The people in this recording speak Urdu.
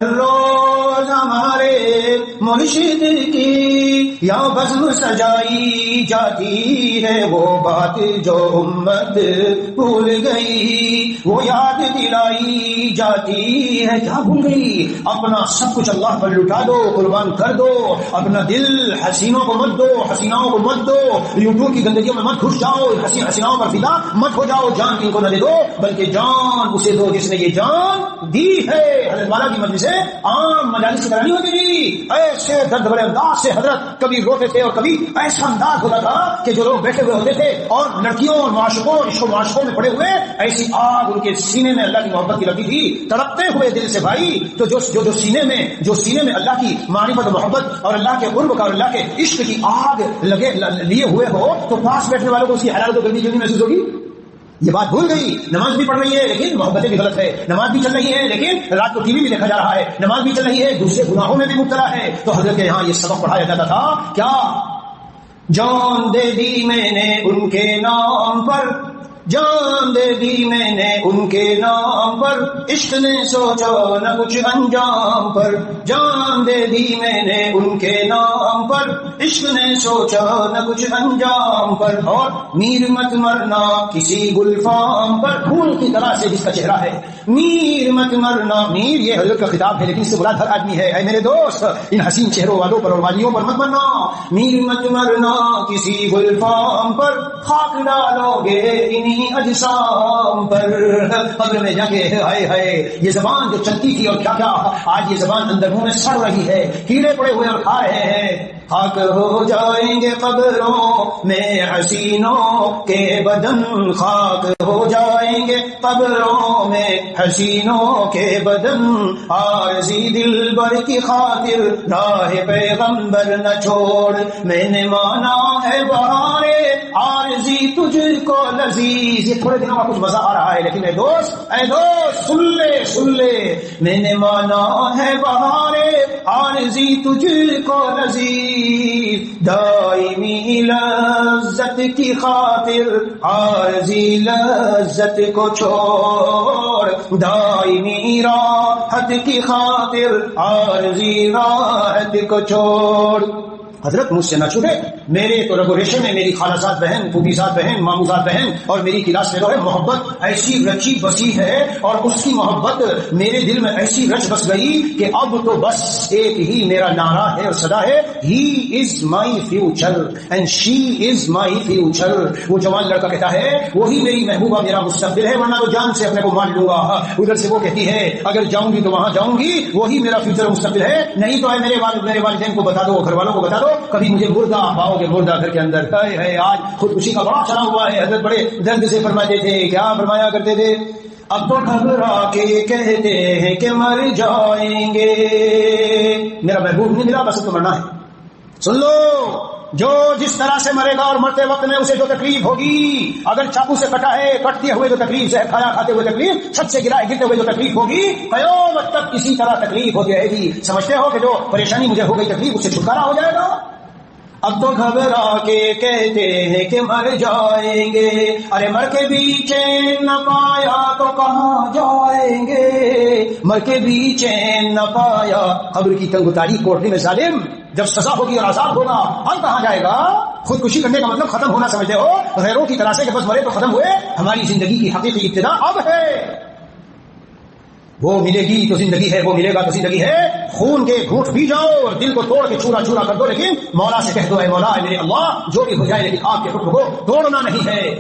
روز ہمارے مرشد کی یا بزم سجائی جاتی ہے وہ بات جو امت بھول گئی، وہ یاد دلائی جاتی ہے کیا بھول گئی؟ اپنا سب کچھ اللہ پر لٹا دو، قربان کر دو، اپنا دل حسینوں کو مت دو، حسیناؤں کو مت دو، یوٹیوب کی گندگیوں میں مت گھس جاؤ، حسیناؤں پر فدا مت ہو جاؤ، جان ان کو نہ دے دو بلکہ جان اسے دو جس نے یہ جان دی ہے۔ حضرت والا کی مجلس عام مجالس کی طرح نہیں ہوتی تھی، ایسے درد بڑے انداز سے حضرت کبھی روتے تھے اور کبھی ایسا انداز ہوتا تھا کہ جو لوگ بیٹھے ہوئے ہوتے تھے اور لڑکیوں اور معاشقوں عشق و معاشقوں میں پڑے ہوئے ایسی آگ ان کے سینے میں اللہ کی محبت کی لگتی تھی، تڑپتے ہوئے دل سے بھائی۔ تو جو سینے میں اللہ کی معرفت و محبت اور اللہ کے قرب کا اور اللہ کے عشق کی آگ لگے لیے ہوئے ہو تو پاس بیٹھنے والوں کو اس کی حرارت و گرمی جلدی محسوس ہوگی؟ یہ بات بھول گئی۔ نماز بھی پڑھ رہی ہے لیکن محبتیں بھی غلط ہے، نماز بھی چل رہی ہے لیکن رات کو ٹی وی بھی دیکھا جا رہا ہے، نماز بھی چل رہی ہے دوسرے گناہوں میں بھی مبتلا ہے۔ تو حضرت کے یہاں یہ سبق پڑھایا جاتا تھا کیا؟ جان دے دی میں نے ان کے نام پر، جان دے دی میں نے ان کے نام پر، عشق نے سوچا نہ کچھ انجام پر، جان دے دی میں نے ان کے نام پر، عشق نے سوچا نہ کچھ انجام پر، اور میر مت مرنا کسی گلفام پر، پھول کی طرح سے جس کا چہرہ ہے، میر مت مرنا، میر یہ حضرت کا خطاب ہے لیکن اس سے مراد ہر آدمی ہے۔ اے میرے دوست ان حسین چہروں والوں پر اور والیوں پر مت مرنا، میر مت مرنا کسی گلفام پر، خاک ڈالو گے انہی اجسام پر۔ قبر میں جا کے ہائے ہائے یہ زبان جو چلتی تھی اور کیا کیا آج یہ زبان اندر منہ میں سڑ رہی ہے، کیڑے پڑے ہوئے اور کھا رہے ہیں۔ خاک ہو جائیں گے قبروں میں حسینوں کے بدن، خاک ہو جائیں گے قبروں میں حسینوں کے بدن، عارضی دلبر کی خاطر راہ پیغمبر نہ چھوڑ، میں نے مانا ہے بہارے عارضی تجھ کو لذیذ۔ یہ تھوڑے دنوں کا کچھ مزہ آ رہا ہے لیکن اے دوست سن لے، میں نے مانا ہے بہارے عارضی تجھ کو لذیذ، دائمی لذت کی خاطر عارضی لذت کو چھوڑ، دائمی راحت کی خاطر عارضی راحت کو چھوڑ۔ حضرت مجھ سے نہ چھوٹے، میرے تو رگ و ریشے میں میری خالصات بہن، پھوپھیزاد بہن، ماموزاد بہن اور میری کلاس فیلو ہے، محبت ایسی رچی بسی ہے اور اس کی محبت میرے دل میں ایسی رچ بس گئی کہ اب تو بس ایک ہی میرا نعرہ ہے اور صدا ہے، he is my future and she is my future. وہ جوان لڑکا کہتا ہے وہی میری محبوبہ میرا مستقبل ہے، ورنہ تو جان سے اپنے کو مار لوں گا۔ ادھر سے وہ کہتی ہے اگر جاؤں گی تو وہاں جاؤں گی، وہی میرا فیوچر اور مستقبل ہے، نہیں تو میرے والدین کو بتا دو، گھر والوں کو بتا دو، کبھی مجھے مردہ پاؤ گے مردہ گھر کے اندر۔ ہے آج خودکشی کا بڑا چلا ہوا ہے۔ حضرت بڑے درد سے فرماتے تھے، کیا فرمایا کرتے تھے؟ اب تو گھبرا کے کہتے ہیں کہ مر جائیں گے، میرا محبوب نہیں ملا بس تو مرنا ہے۔ سن لو، جو جس طرح سے مرے گا اور مرتے وقت میں اسے جو تکلیف ہوگی، اگر چاقو سے کٹا ہے کٹتے ہوئے جو تکلیف، زہر کھایا کھاتے ہوئے تکلیف، چھت سے گرتے ہوئے جو تکلیف ہوگی، قیامت تک کسی طرح تکلیف ہو جائے گی۔ سمجھتے ہو کہ جو پریشانی مجھے ہو گئی تکلیف اس سے چھٹکارا ہو جائے گا؟ اب تو گھبرا کے کہتے ہیں کہ مر جائیں گے، ارے مر کے بھی چین نہ پایا تو کہاں جائیں گے، مر کے بھی چین نہ پایا۔ قبر کی تنگ تاریخ کوٹری میں ظالم جب سزا ہوگی اور عذاب ہوگا اب کہاں جائے گا؟ خودکشی کرنے کا مطلب ختم ہونا سمجھتے ہو؟ غیروں کی طرح سے کہ بس مرے تو ختم ہوئے؟ ہماری زندگی کی حقیقی ابتدا اب ہے۔ وہ ملے گی تو زندگی ہے، وہ ملے گا تو زندگی ہے۔ خون کے گھونٹ پی جاؤ اور دل کو توڑ کے چورا چورا کر دو، لیکن مولا سے کہہ دو اے مولا اے میرے اللہ جو بھی ہو جائے لیکن آپ کے حکم کو توڑنا نہیں ہے۔